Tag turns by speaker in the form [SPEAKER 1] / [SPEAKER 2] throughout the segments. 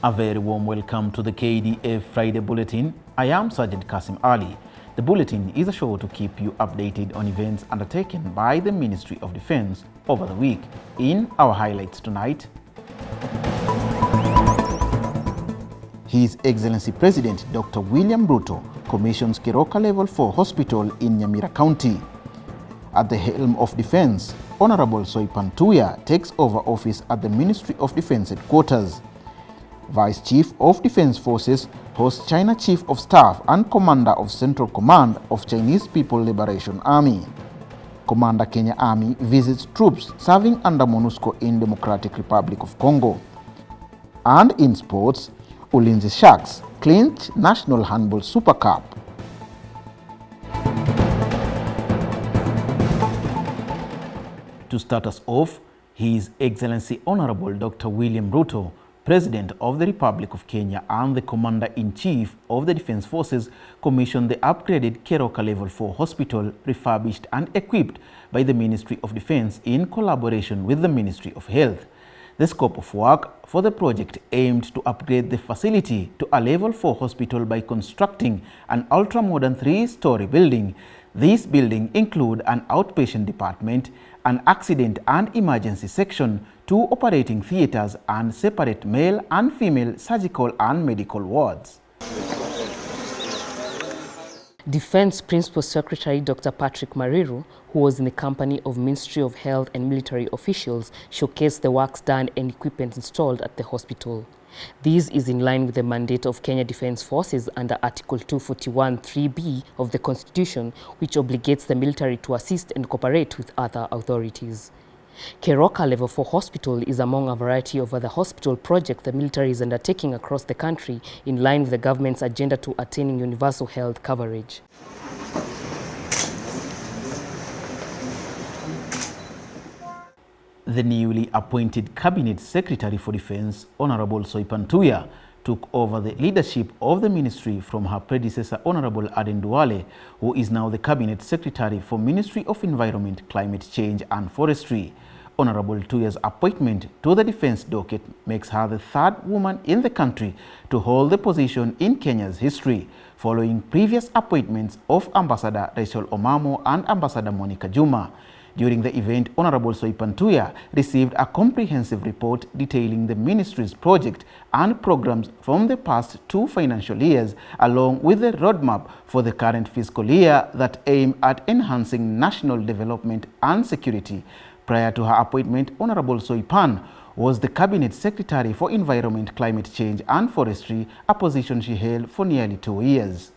[SPEAKER 1] A very warm welcome to the Kdf Friday Bulletin. I am Sergeant Kasim Ali. The Bulletin is a show to keep you updated on events undertaken by the Ministry of Defense over the week. In our highlights tonight, His Excellency President Dr. William Ruto commissions Keroka Level 4 Hospital in Nyamira County. At the helm of Defense, Honorable Soipan Tuya takes over office at the Ministry of Defense headquarters. Vice Chief of Defense Forces hosts China Chief of Staff and Commander of Central Command of Chinese People Liberation Army. Commander Kenya Army visits troops serving under MONUSCO in Democratic Republic of Congo. And in sports, Ulinzi Sharks clinch National Handball Super Cup. To start us off, His Excellency Honorable Dr. William Ruto, President of the Republic of Kenya and the Commander-in-Chief of the Defense Forces, commissioned the upgraded Keroka Level 4 Hospital, refurbished and equipped by the Ministry of Defense in collaboration with the Ministry of Health. The scope of work for the project aimed to upgrade the facility to a Level 4 hospital by constructing an ultra-modern 3-story building. This building includes an outpatient department, an accident and emergency section, 2 operating theaters, and separate male and female surgical and medical wards.
[SPEAKER 2] Defense Principal Secretary Dr. Patrick Mariru, who was in the company of Ministry of Health and military officials, showcased the works done and equipment installed at the hospital. This is in line with the mandate of Kenya Defense Forces under Article 241(3)(b) of the Constitution, which obligates the military to assist and cooperate with other authorities. Keroka Level 4 Hospital is among a variety of other hospital projects the military is undertaking across the country in line with the government's agenda to attaining universal health coverage.
[SPEAKER 1] The newly appointed Cabinet Secretary for Defense, Honorable Soipan Tuya, took over the leadership of the ministry from her predecessor, Honorable Aden Duale, who is now the Cabinet Secretary for Ministry of Environment, Climate Change and Forestry. Honorable Tuya's appointment to the defense docket makes her the 3rd woman in the country to hold the position in Kenya's history, following previous appointments of Ambassador Rachel Omamo and Ambassador Monica Juma. During the event, Honorable Soipan Tuya received a comprehensive report detailing the ministry's project and programs from the past 2 financial years, along with the roadmap for the current fiscal year that aim at enhancing national development and security. Prior to her appointment, Honorable Soipan was the Cabinet Secretary for Environment, Climate Change and Forestry, a position she held for nearly 2 years.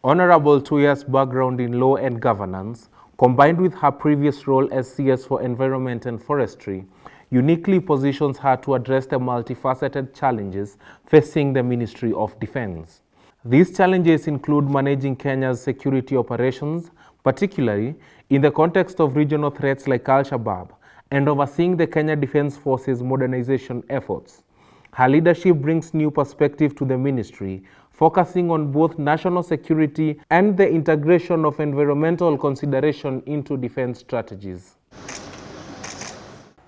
[SPEAKER 3] Honorable Tuya's background in law and governance, combined with her previous role as CS for Environment and Forestry, uniquely positions her to address the multifaceted challenges facing the Ministry of Defense. These challenges include managing Kenya's security operations, particularly in the context of regional threats like Al-Shabaab, and overseeing the Kenya Defense Forces modernization efforts. Her leadership brings new perspective to the ministry, focusing on both national security and the integration of environmental consideration into defense strategies.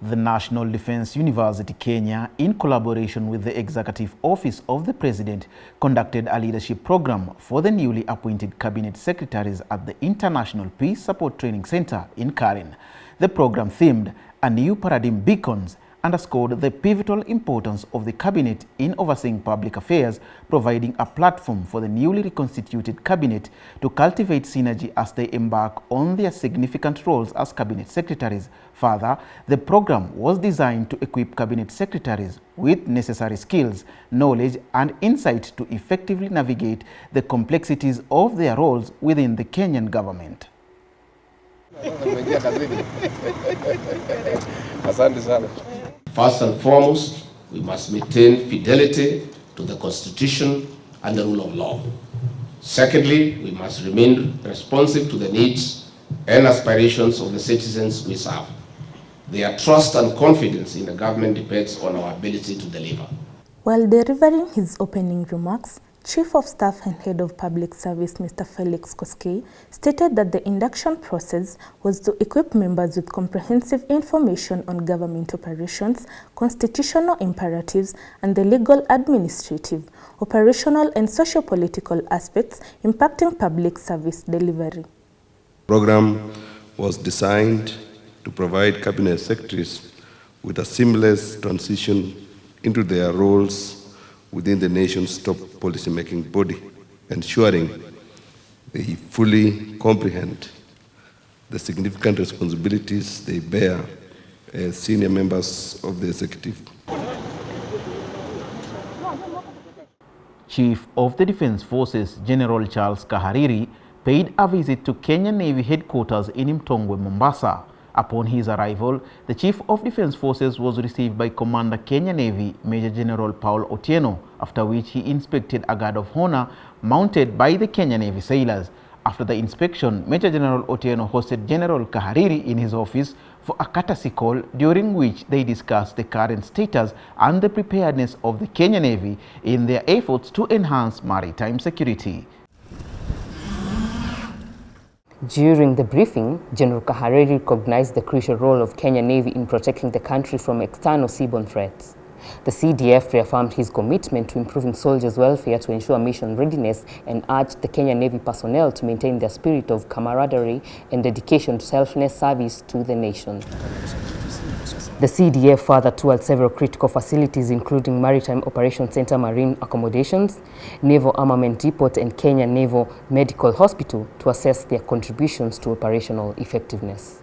[SPEAKER 1] The National Defense University Kenya, in collaboration with the Executive Office of the President, conducted a leadership program for the newly appointed cabinet secretaries at the International Peace Support Training Center in Karen. The program, themed "A New Paradigm Beacons," underscored the pivotal importance of the cabinet in overseeing public affairs, providing a platform for the newly reconstituted cabinet to cultivate synergy as they embark on their significant roles as cabinet secretaries. Further, the program was designed to equip cabinet secretaries with necessary skills, knowledge, and insight to effectively navigate the complexities of their roles within the Kenyan government.
[SPEAKER 4] First and foremost, we must maintain fidelity to the Constitution and the rule of law. Secondly, we must remain responsive to the needs and aspirations of the citizens we serve. Their trust and confidence in the government depends on our ability to deliver.
[SPEAKER 5] While delivering his opening remarks, Chief of Staff and Head of Public Service, Mr. Felix Koskei, stated that the induction process was to equip members with comprehensive information on government operations, constitutional imperatives, and the legal, administrative, operational, and socio-political aspects impacting public service delivery.
[SPEAKER 6] The program was designed to provide cabinet secretaries with a seamless transition into their roles within the nation's top policy-making body, ensuring they fully comprehend the significant responsibilities they bear as senior members of the executive.
[SPEAKER 1] Chief of the Defense Forces, General Charles Kahariri, paid a visit to Kenyan Navy headquarters in Mtongwe, Mombasa. Upon his arrival, the Chief of Defense Forces was received by Commander Kenya Navy, Major General Paul Otieno, after which he inspected a guard of honor mounted by the Kenya Navy sailors. After the inspection, Major General Otieno hosted General Kahariri in his office for a courtesy call, during which they discussed the current status and the preparedness of the Kenya Navy in their efforts to enhance maritime security.
[SPEAKER 2] During the briefing, General Kahariri recognized the crucial role of Kenya Navy in protecting the country from external seaborne threats. The CDF reaffirmed his commitment to improving soldiers' welfare to ensure mission readiness and urged the Kenya Navy personnel to maintain their spirit of camaraderie and dedication to selfless service to the nation. The CDF further toured several critical facilities, including Maritime Operations Center Marine Accommodations, Naval Armament Depot, and Kenya Naval Medical Hospital to assess their contributions to operational effectiveness.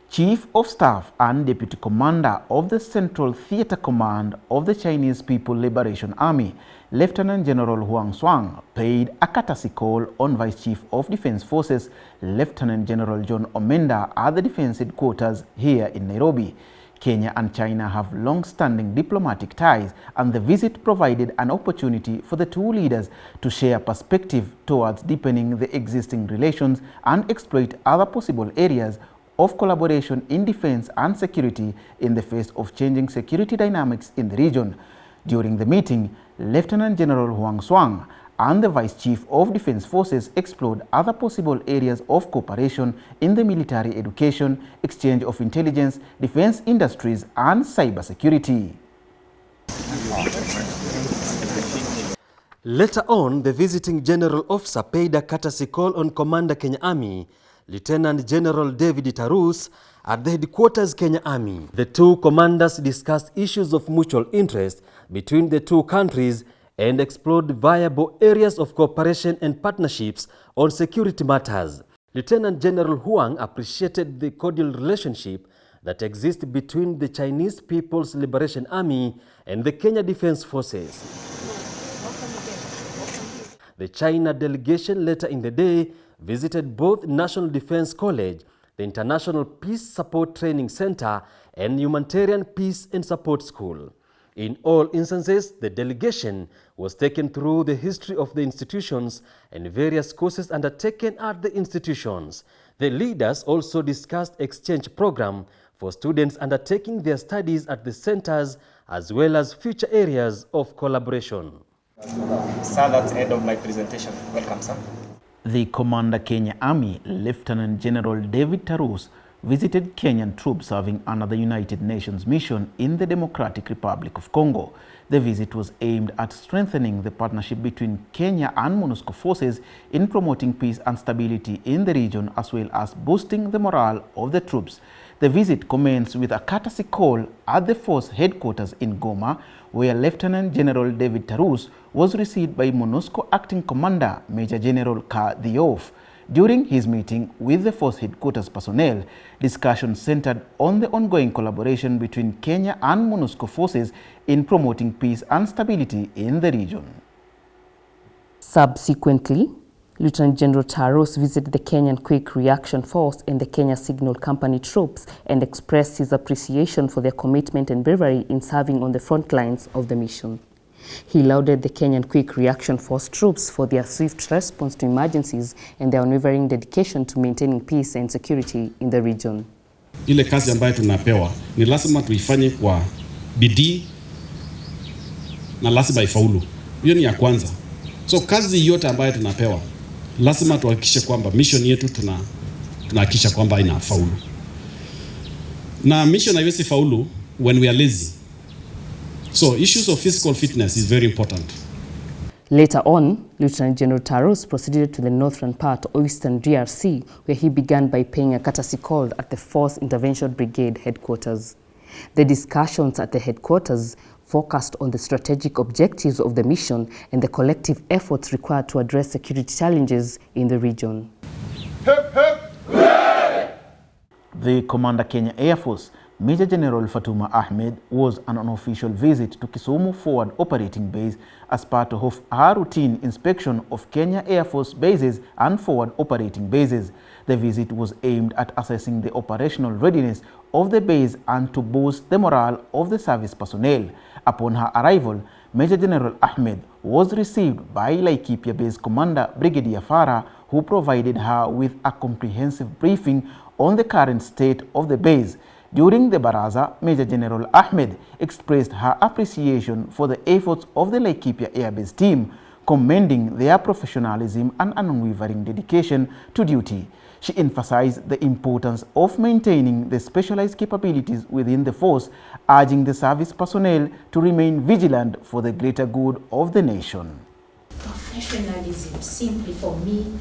[SPEAKER 1] Chief of Staff and Deputy Commander of the Central Theater Command of the Chinese People's Liberation Army, Lieutenant General Huang Xuang, paid a courtesy call on Vice Chief of Defense Forces, Lieutenant General John Omenda, at the Defense Headquarters here in Nairobi. Kenya and China have long-standing diplomatic ties, and the visit provided an opportunity for the two leaders to share perspective towards deepening the existing relations and exploit other possible areas of collaboration in defense and security in the face of changing security dynamics in the region. During the meeting, Lieutenant General Huang Xuang and the Vice Chief of Defense Forces explored other possible areas of cooperation in the military education, exchange of intelligence, defense industries, and cybersecurity.
[SPEAKER 7] Later on, the visiting general officer paid a courtesy call on Commander Kenya Army, Lieutenant General David Tarus, at the headquarters Kenya Army. The two commanders discussed issues of mutual interest between the two countries and explored viable areas of cooperation and partnerships on security matters. Lieutenant General Huang appreciated the cordial relationship that exists between the Chinese People's Liberation Army and the Kenya Defense Forces. The China delegation later in the day visited both National Defense College, the International Peace Support Training Center, and Humanitarian Peace and Support School. In all instances, the delegation was taken through the history of the institutions and various courses undertaken at the institutions. The leaders also discussed exchange program for students undertaking their studies at the centers, as well as future areas of collaboration.
[SPEAKER 8] Sir, that's the end of my presentation. Welcome, sir.
[SPEAKER 1] The Commander Kenya Army, Lieutenant General David Tarus, visited Kenyan troops serving under the United Nations mission in the Democratic Republic of Congo. The visit was aimed at strengthening the partnership between Kenya and MONUSCO forces in promoting peace and stability in the region, as well as boosting the morale of the troops. The visit commenced with a courtesy call at the force headquarters in Goma, where Lieutenant General David Tarus was received by MONUSCO Acting Commander Major General Kdf. During his meeting with the force headquarters personnel, discussion centered on the ongoing collaboration between Kenya and MONUSCO forces in promoting peace and stability in the region.
[SPEAKER 2] Subsequently, Lieutenant General Tarus visited the Kenyan Quick Reaction Force and the Kenya Signal Company troops and expressed his appreciation for their commitment and bravery in serving on the front lines of the mission. He lauded the Kenyan Quick Reaction Force troops for their swift response to emergencies and their unwavering dedication to maintaining peace and security in the region.
[SPEAKER 9] Ile kazi ambayo tunapewa ni lazima tuifanye kwa bidii na lazima ifaulu. Hiyo ni ya kwanza. So kazi yote ambayo tunapewa lazima tuhakikishe kwamba mission yetu tunahakikisha kwamba inafaulu. Na mission haiwezi faulu when we are lazy. So issues of physical fitness is very important.
[SPEAKER 2] Later on, Lieutenant General Taros proceeded to the northern part of Eastern DRC, where he began by paying a courtesy call at the 4th Intervention Brigade headquarters. The discussions at the headquarters focused on the strategic objectives of the mission and the collective efforts required to address security challenges in the region.
[SPEAKER 1] The Commander Kenya Air Force, Major General Fatuma Ahmed, was on an official visit to Kisumu Forward Operating Base as part of her routine inspection of Kenya Air Force bases and forward operating bases. The visit was aimed at assessing the operational readiness of the base and to boost the morale of the service personnel. Upon her arrival, Major General Ahmed was received by Laikipia Base Commander Brigadier Farah, who provided her with a comprehensive briefing on the current state of the base. During the baraza, Major General Ahmed expressed her appreciation for the efforts of the Laikipia Air Base team, commending their professionalism and unwavering dedication to duty. She emphasized the importance of maintaining the specialized capabilities within the force, urging the service personnel to remain vigilant for the greater good of the nation.
[SPEAKER 10] Professionalism, simply for me,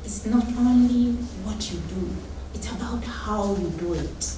[SPEAKER 10] is not only what you do, it's about how you do it.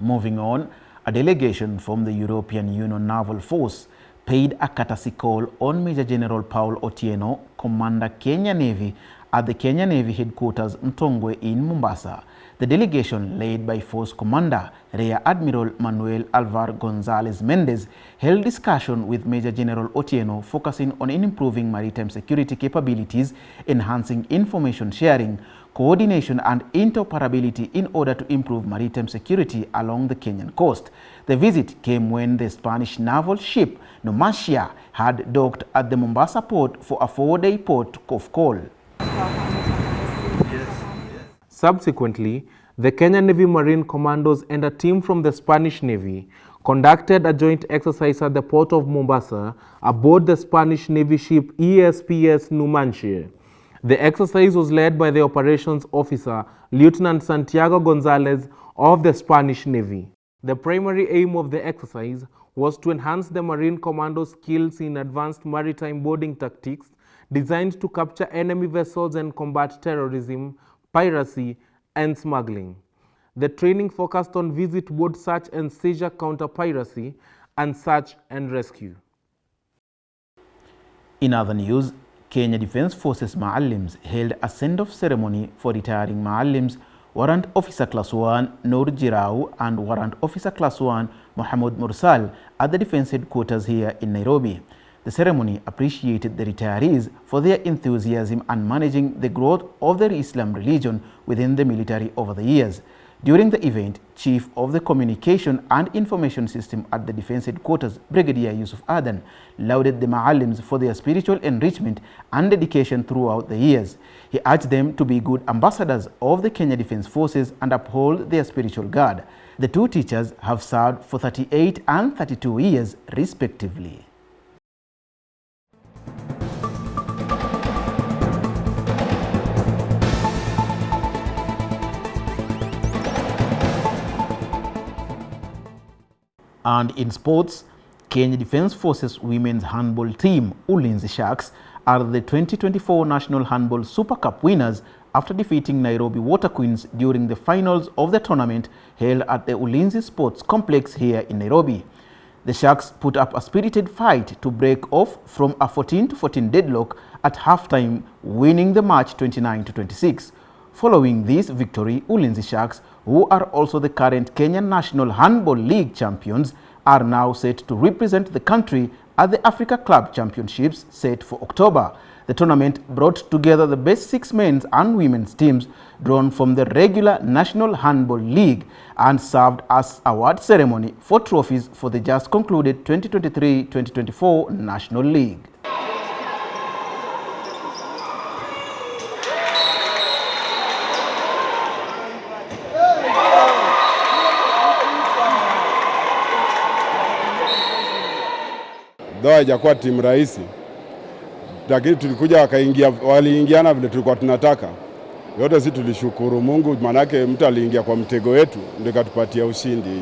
[SPEAKER 1] Moving on, a delegation from the European Union Naval Force paid a courtesy call on Major General Paul Otieno, Commander Kenya Navy, at the Kenya Navy headquarters Mtongwe in Mombasa. The delegation, led by Force Commander Rear Admiral Manuel Alvar Gonzalez Mendez, held discussion with Major General Otieno, focusing on improving maritime security capabilities, enhancing information sharing, coordination and interoperability in order to improve maritime security along the Kenyan coast. The visit came when the Spanish naval ship Numancia had docked at the Mombasa port for a 4-day port of call.
[SPEAKER 3] Subsequently, the Kenya Navy Marine Commandos and a team from the Spanish Navy conducted a joint exercise at the port of Mombasa aboard the Spanish Navy ship ESPS Numancia. The exercise was led by the operations officer, Lieutenant Santiago Gonzalez of the Spanish Navy. The primary aim of the exercise was to enhance the Marine Commando skills in advanced maritime boarding tactics designed to capture enemy vessels and combat terrorism, piracy, and smuggling. The training focused on visit board search and seizure, counter-piracy, and search and rescue.
[SPEAKER 1] In other news, Kenya Defence Forces Maalims held a send-off ceremony for retiring Maalims Warrant Officer Class 1 Noor Jirau and Warrant Officer Class 1 Mohammed Mursal at the Defence Headquarters here in Nairobi. The ceremony appreciated the retirees for their enthusiasm and managing the growth of the Islam religion within the military over the years. During the event, Chief of the Communication and Information System at the Defence Headquarters, Brigadier Yusuf Adan, lauded the Maalims for their spiritual enrichment and dedication throughout the years. He urged them to be good ambassadors of the Kenya Defence Forces and uphold their spiritual guard. The two teachers have served for 38 and 32 years, respectively. And in sports, Kenya Defence Forces women's handball team, Ulinzi Sharks, are the 2024 National Handball Super Cup winners after defeating Nairobi Water Queens during the finals of the tournament held at the Ulinzi Sports Complex here in Nairobi. The Sharks put up a spirited fight to break off from a 14-14 deadlock at halftime, winning the match 29-26. Following this victory, Ulinzi Sharks, who are also the current Kenyan National Handball League champions, are now set to represent the country at the Africa Club Championships set for October. The tournament brought together the best 6 men's and women's teams drawn from the regular National Handball League and served as award ceremony for trophies for the just concluded 2023-2024 National League.
[SPEAKER 11] though haijakuwa timu rahisi, lakini tulikuja waliingiana vile tulikuwa tunataka. Yote sisi tulishukuru Mungu, manake mtu aliingia kwa mtego wetu ndio katupatia ushindi.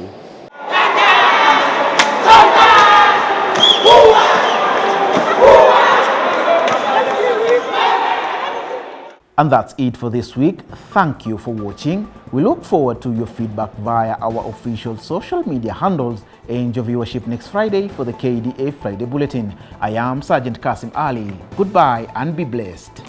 [SPEAKER 1] And that's it for this week. Thank you for watching. We look forward to your feedback via our official social media handles. Enjoy viewership next Friday for the Kdf Friday Bulletin. I am Sergeant Kasim Ali. Goodbye and be blessed.